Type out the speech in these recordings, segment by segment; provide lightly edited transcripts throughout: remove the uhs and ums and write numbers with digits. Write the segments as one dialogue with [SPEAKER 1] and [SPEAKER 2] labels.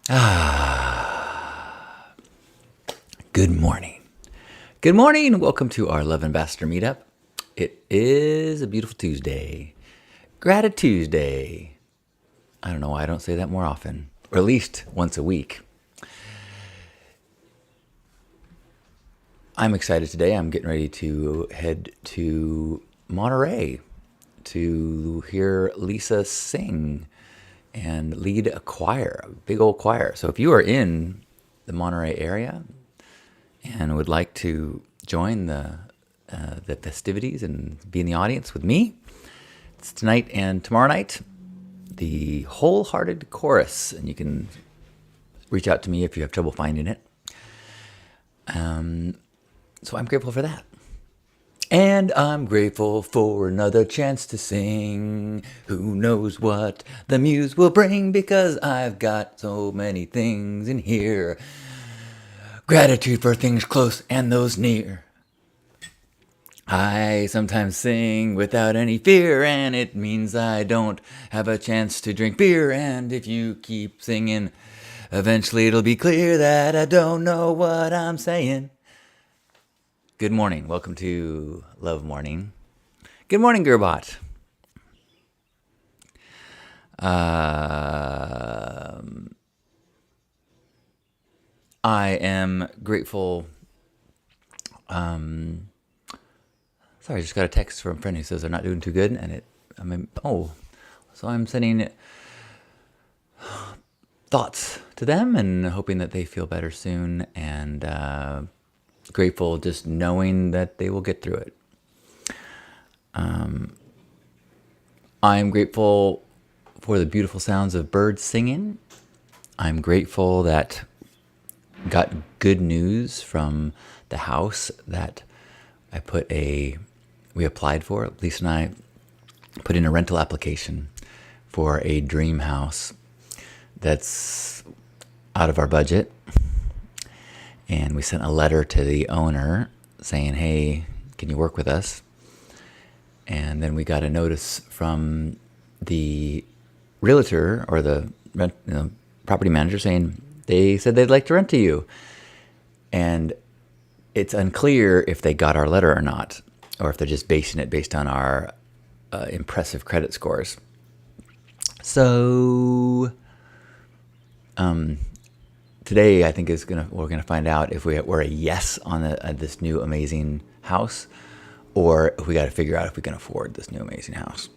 [SPEAKER 1] Good morning. Good morning. Welcome to our Love Ambassador meetup. It is a beautiful Tuesday. GratiTUESDAY. I don't know why I don't say that more often, or at least once a week. I'm excited today. I'm getting ready to head to Monterey to hear Lisa sing and lead a choir, a big old choir. So if you are in the Monterey area and would like to join the festivities and be in the audience with me, it's tonight and tomorrow night, the Wholehearted Chorus, and you can reach out to me if you have trouble finding it. So I'm grateful for that. And I'm grateful for another chance to sing. Who knows what the muse will bring, because I've got so many things in here. Gratitude for things close and those near. I sometimes sing without any fear, and it means I don't have a chance to drink beer. And if you keep singing, eventually it'll be clear that I don't know what I'm saying. Good morning. Welcome to Love Morning. Good morning, Gerbot. I am grateful. Sorry, I just got a text from a friend who says they're not doing too good, and so I'm sending thoughts to them and hoping that they feel better soon, and grateful just knowing that they will get through it. I'm grateful for the beautiful sounds of birds singing. I'm grateful that got good news from the house that we applied for. Lisa and I put in a rental application for a dream house that's out of our budget. And we sent a letter to the owner saying, hey, can you work with us? And then we got a notice from the realtor or the property manager saying they said they'd like to rent to you. And it's unclear if they got our letter or not, or if they're just basing it based on our impressive credit scores. So today, I think we're gonna find out if we're a yes on this new amazing house, or if we got to figure out if we can afford this new amazing house.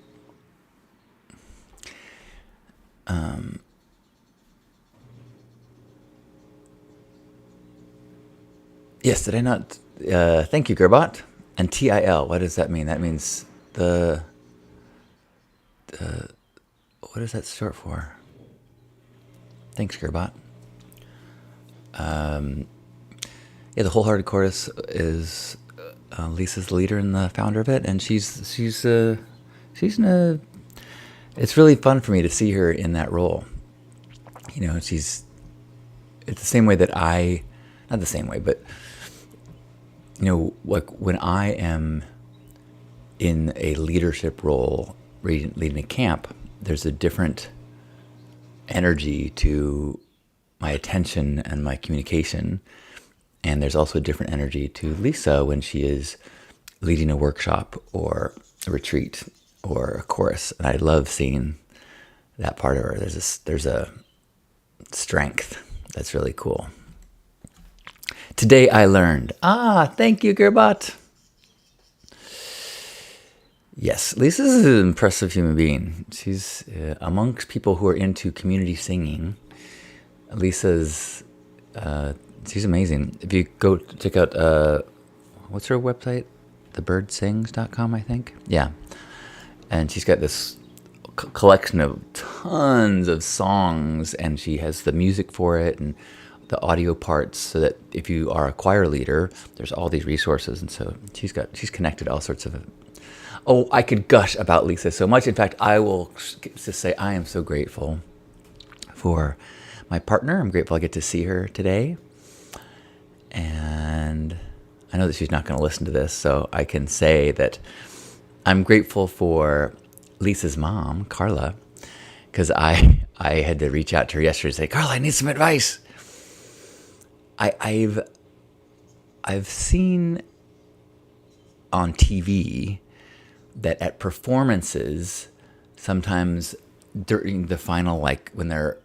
[SPEAKER 1] Yes, did I not? Thank you, Gerbot. And TIL, what does that mean? That means what is that short for? Thanks, Gerbot. The Wholehearted Chorus is Lisa's the leader and the founder of it, and she's it's really fun for me to see her in that role. It's the same way that not the same way, but like when I am in a leadership role, leading a camp, there's a different energy to my attention and my communication. And there's also a different energy to Lisa when she is leading a workshop or a retreat or a chorus. And I love seeing that part of her. There's a strength that's really cool. Today I learned. Thank you, Gerbot. Yes, Lisa's an impressive human being. She's amongst people who are into community singing. Lisa's she's amazing. If you go check out what's her website? Thebirdsings.com, I think. Yeah. And she's got this collection of tons of songs, and she has the music for it and the audio parts, so that if you are a choir leader, there's all these resources. And so she's connected all sorts of. Oh, I could gush about Lisa so much. In fact, I will just say I am so grateful for my partner. I'm grateful I get to see her today. And I know that she's not going to listen to this, so I can say that I'm grateful for Lisa's mom, Carla, because I I had to reach out to her yesterday and say, Carl, I need some advice. I've seen on TV that at performances, sometimes during the final, like when they're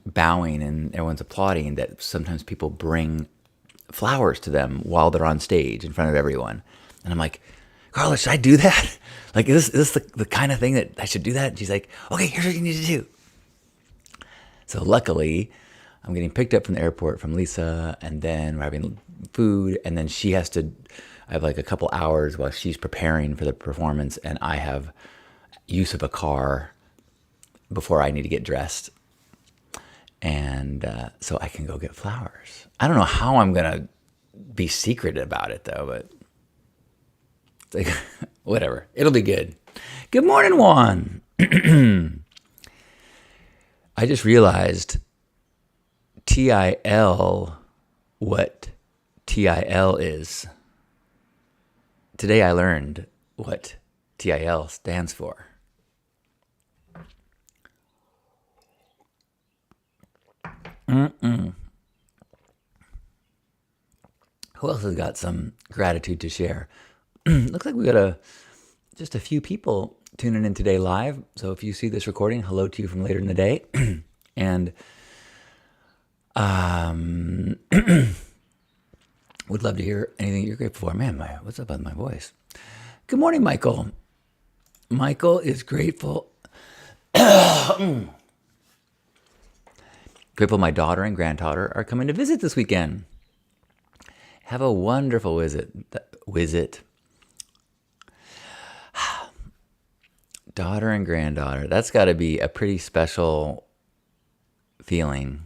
[SPEAKER 1] bowing and everyone's applauding, that sometimes people bring flowers to them while they're on stage in front of everyone. And I'm like, Carla, should I do that? Like, is this the kind of thing that I should do that? And she's like, okay, here's what you need to do. So luckily, I'm getting picked up from the airport from Lisa, and then we're having food, and then I have like a couple hours while she's preparing for the performance, and I have use of a car before I need to get dressed. And so I can go get flowers. I don't know how I'm going to be secret about it, though, but it's like, whatever. It'll be good. Good morning, Juan. I just realized TIL, what TIL is. Today I learned what TIL stands for. Who else has got some gratitude to share? Looks like we got just a few people tuning in today live. So if you see this recording, hello to you from later in the day. And would love to hear anything you're grateful for. Man, what's up with my voice? Good morning, Michael. Michael is grateful. Grateful my daughter and granddaughter are coming to visit this weekend. Have a wonderful visit. Daughter and granddaughter. That's got to be a pretty special feeling.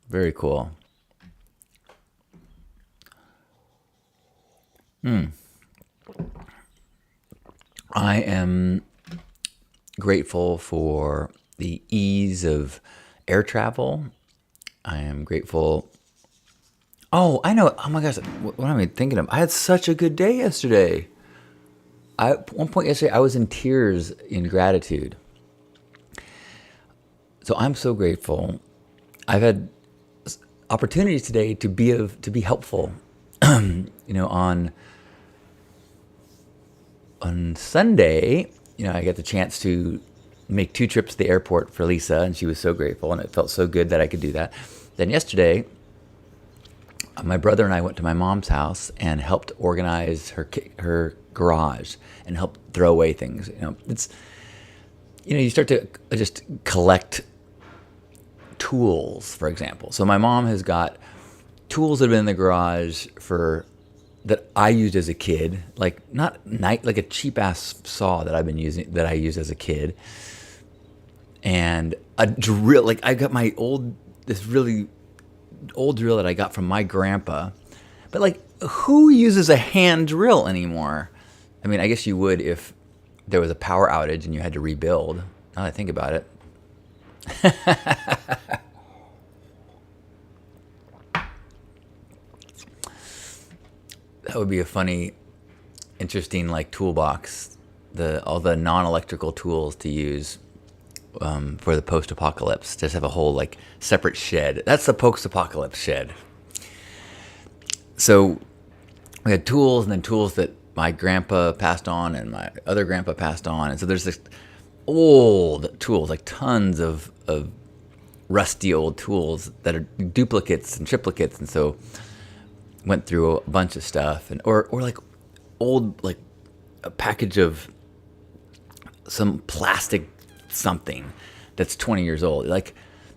[SPEAKER 1] Very cool. I am grateful for the ease of air travel. I am grateful. Oh, I know. Oh my gosh. What am I thinking of? I had such a good day yesterday. At one point yesterday, I was in tears in gratitude. So I'm so grateful. I've had opportunities today to be helpful. On Sunday, I got the chance to make 2 trips to the airport for Lisa, and she was so grateful, and it felt so good that I could do that. Then yesterday, my brother and I went to my mom's house and helped organize her garage and helped throw away things. You start to just collect tools, for example. So my mom has got tools that have been in the garage that I used as a kid, like like a cheap ass saw that I used as a kid, and a drill. Like I got this really old drill that I got from my grandpa, but like who uses a hand drill anymore? I mean, I guess you would if there was a power outage and you had to rebuild. Now that I think about it. That would be a funny, interesting toolbox. All the non-electrical tools to use for the post-apocalypse. Just have a whole separate shed. That's the post-apocalypse shed. So we had tools, and then tools that my grandpa passed on and my other grandpa passed on. And so there's this old tools, tons of rusty old tools that are duplicates and triplicates. And so went through a bunch of stuff, and or old a package of some plastic something that's 20 years old.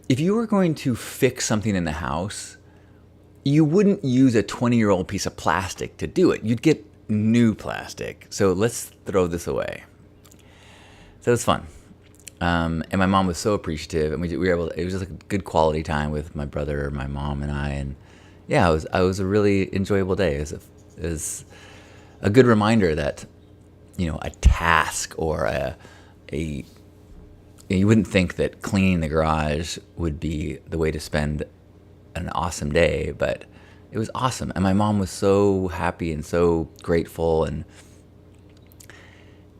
[SPEAKER 1] If you were going to fix something in the house, you wouldn't use a 20-year-old piece of plastic to do it. You'd get new plastic. So let's throw this away. So it was fun. And my mom was so appreciative, and we were able to, it was just a good quality time with my brother, my mom, and I. And yeah, it was a really enjoyable day. It was a good reminder that, a task or you wouldn't think that cleaning the garage would be the way to spend an awesome day, but it was awesome. And my mom was so happy and so grateful,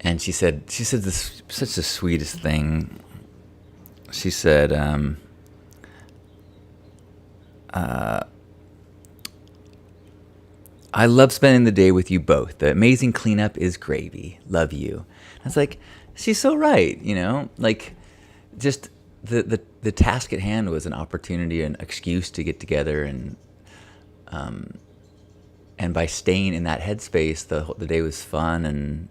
[SPEAKER 1] and she said this such the sweetest thing. she said, I love spending the day with you both. The amazing cleanup is gravy. Love you. I was like, she's so right, you know? Like, just the task at hand was an opportunity, an excuse to get together, and by staying in that headspace, the day was fun, and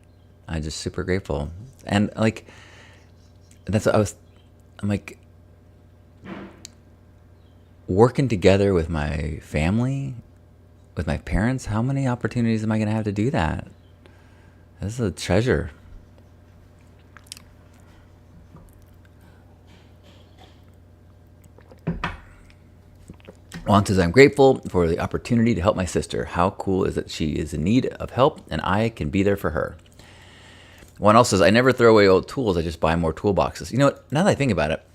[SPEAKER 1] I'm just super grateful. And like, that's what I'm like, working together with my family, with my parents. How many opportunities am I going to have to do that? This is a treasure. Juan says, I'm grateful for the opportunity to help my sister. How cool is it she is in need of help and I can be there for her? Juan also says, I never throw away old tools. I just buy more toolboxes. You know what? Now that I think about it,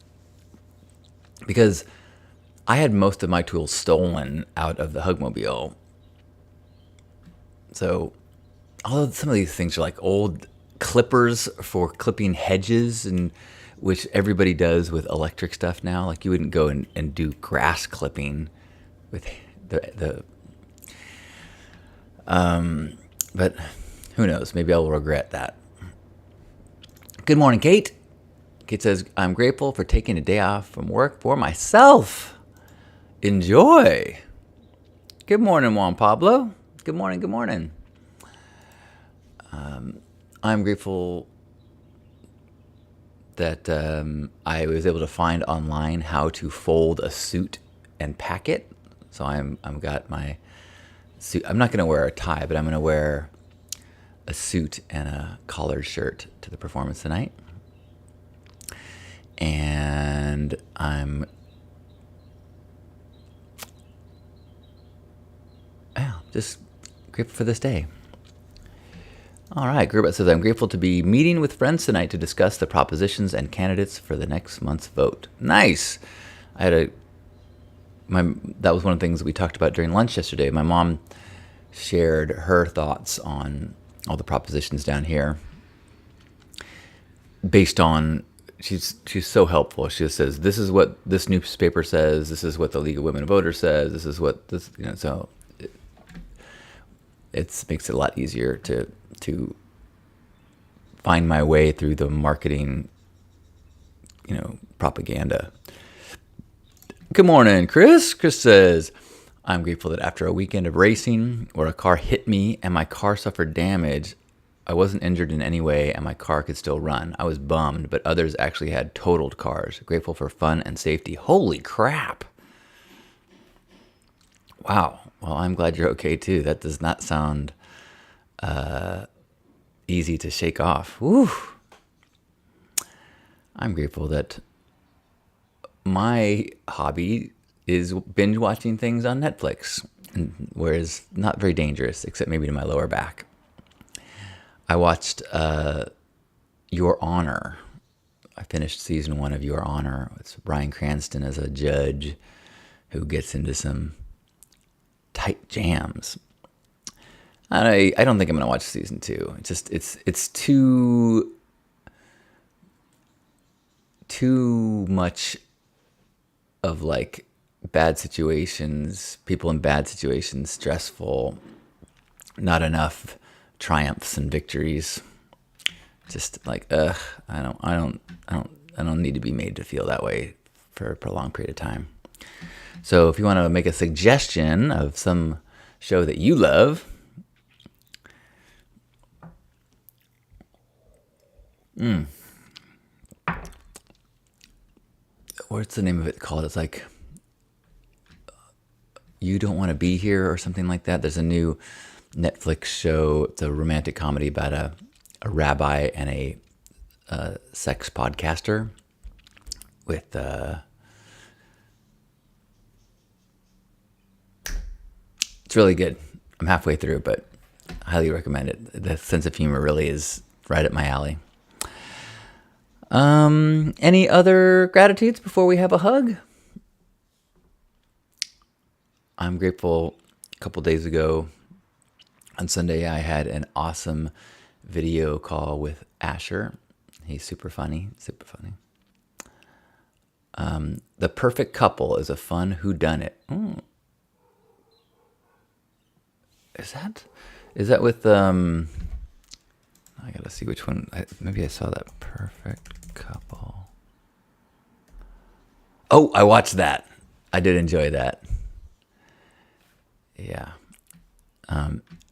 [SPEAKER 1] because I had most of my tools stolen out of the Hugmobile. So although some of these things are like old clippers for clipping hedges, and which everybody does with electric stuff now. Like you wouldn't go and do grass clipping with but who knows? Maybe I'll regret that. Good morning, Kate. Kate says, I'm grateful for taking a day off from work for myself. Enjoy. Good morning, Juan Pablo. Good morning, good morning. I'm grateful that I was able to find online how to fold a suit and pack it. So I've got my suit. I'm not going to wear a tie, but I'm going to wear a suit and a collared shirt to the performance tonight. And I'm just grateful for this day. All right, Gerbet says, I'm grateful to be meeting with friends tonight to discuss the propositions and candidates for the next month's vote. Nice. That was one of the things we talked about during lunch yesterday. My mom shared her thoughts on all the propositions down here based on, she's so helpful. She just says, this is what this newspaper says, this is what the League of Women Voters says, this is what this, so it makes it a lot easier to find my way through the marketing, propaganda. Good morning, Chris. Chris says, I'm grateful that after a weekend of racing where a car hit me and my car suffered damage, I wasn't injured in any way and my car could still run. I was bummed, but others actually had totaled cars. Grateful for fun and safety. Holy crap. Wow. Well, I'm glad you're okay too. That does not sound easy to shake off. Woo. I'm grateful that my hobby is binge watching things on Netflix, whereas not very dangerous, except maybe to my lower back. I watched Your Honor. I finished season 1 of Your Honor. It's Bryan Cranston as a judge who gets into some tight jams. I don't think I'm gonna watch season 2. It's too much of like bad situations, people in bad situations, stressful, not enough triumphs and victories. Just like I don't need to be made to feel that way for a prolonged period of time. So if you want to make a suggestion of some show that you love, what's the name of it called? It's like You Don't Want to Be Here or something like that. There's a new Netflix show. It's a romantic comedy about a rabbi and a sex podcaster with it's really good. I'm halfway through, but I highly recommend it. The sense of humor really is right up my alley. Any other gratitudes before we have a hug? I'm grateful. A couple days ago on Sunday, I had an awesome video call with Asher. He's super funny, super funny. The Perfect Couple is a fun whodunit. Is that with I gotta see which one. Maybe I saw that. Perfect Couple. Oh, I watched that. I did enjoy that. Yeah.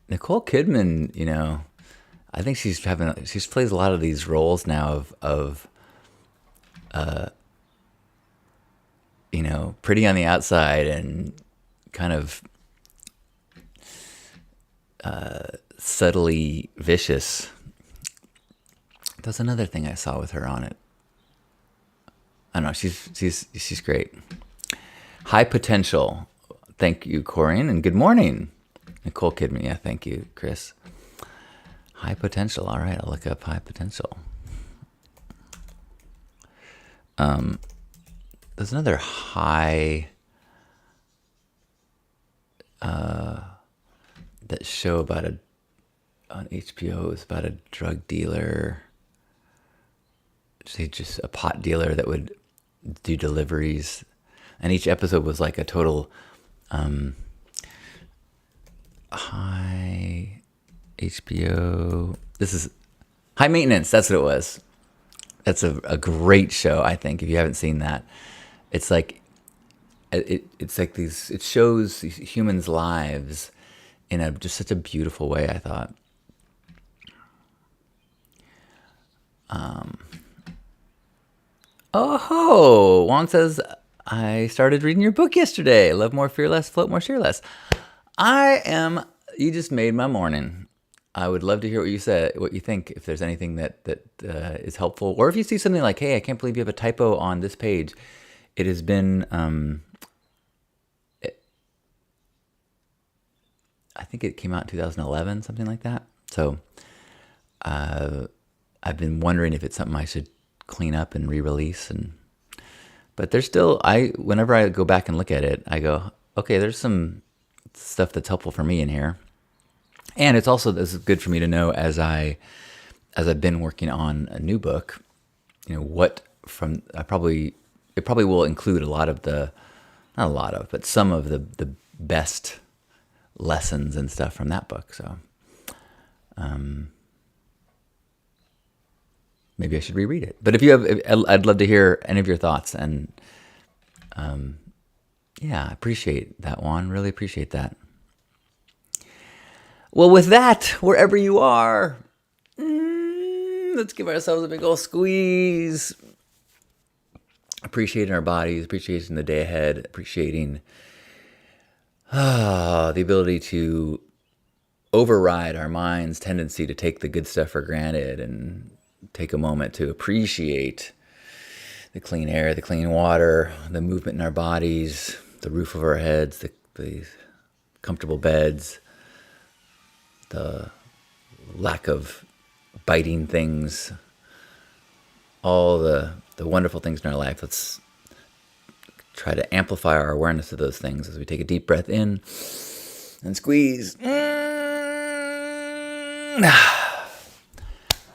[SPEAKER 1] Nicole Kidman, I think she plays a lot of these roles now of pretty on the outside and kind of subtly vicious. That's another thing I saw with her on it. I don't know. She's great. High Potential. Thank you, Corian, and good morning, Nicole Kidman. Yeah, thank you, Chris. High Potential. All right, I'll look up High Potential. There's another high that show about on HBO. It's about a drug dealer. Say just a pot dealer that would do deliveries, and each episode was like a total high HBO. This is High Maintenance. That's what it was. That's a great show. I think if you haven't seen that, it's like it's like these. It shows humans' lives in just such a beautiful way. I thought. Oh, Juan says, I started reading your book yesterday. Love More, Fear Less, Float More, Share Less. You just made my morning. I would love to hear what you think, if there's anything that is helpful. Or if you see something like, hey, I can't believe you have a typo on this page. It has been, I think it came out in 2011, something like that. So I've been wondering if it's something I should clean up and re-release, but there's still, whenever I go back and look at it, I go, okay, there's some stuff that's helpful for me in here, and it's also this is good for me to know as I've been working on a new book, it probably will include but some of the best lessons and stuff from that book. So maybe I should reread it. But if you have, I'd love to hear any of your thoughts. And yeah, I appreciate that, Juan. Really appreciate that. Well, with that, wherever you are, let's give ourselves a big old squeeze. Appreciating our bodies, appreciating the day ahead, appreciating the ability to override our mind's tendency to take the good stuff for granted and take a moment to appreciate the clean air, the clean water, the movement in our bodies, the roof of our heads, the comfortable beds, the lack of biting things, all the wonderful things in our life. Let's try to amplify our awareness of those things as we take a deep breath in and squeeze.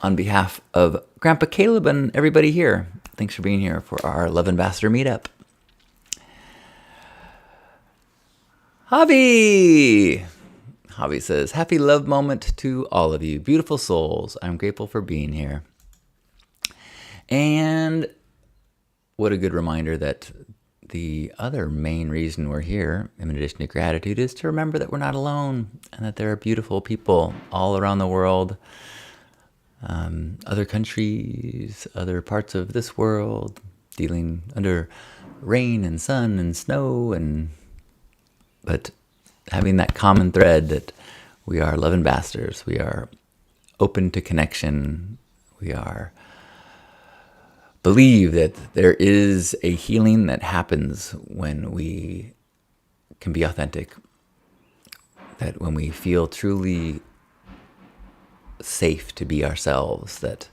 [SPEAKER 1] On behalf of Grandpa Caleb and everybody here, thanks for being here for our Love Ambassador meetup. Javi says, happy love moment to all of you. Beautiful souls. I'm grateful for being here. And what a good reminder that the other main reason we're here, in addition to gratitude, is to remember that we're not alone and that there are beautiful people all around the world. Other countries, other parts of this world, dealing under rain and sun and snow, but having that common thread that we are love ambassadors, we are open to connection, we believe that there is a healing that happens when we can be authentic, that when we feel truly safe to be ourselves, that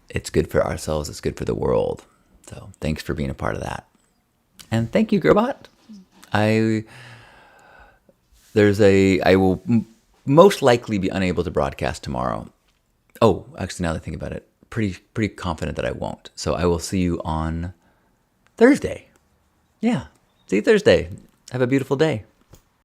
[SPEAKER 1] it's good for ourselves, it's good for the world. So thanks for being a part of that. And thank you, Gerbot. I will most likely be unable to broadcast tomorrow. Oh, actually, now that I think about it, pretty confident that I won't. So I will see you on Thursday. Yeah. See you Thursday. Have a beautiful day.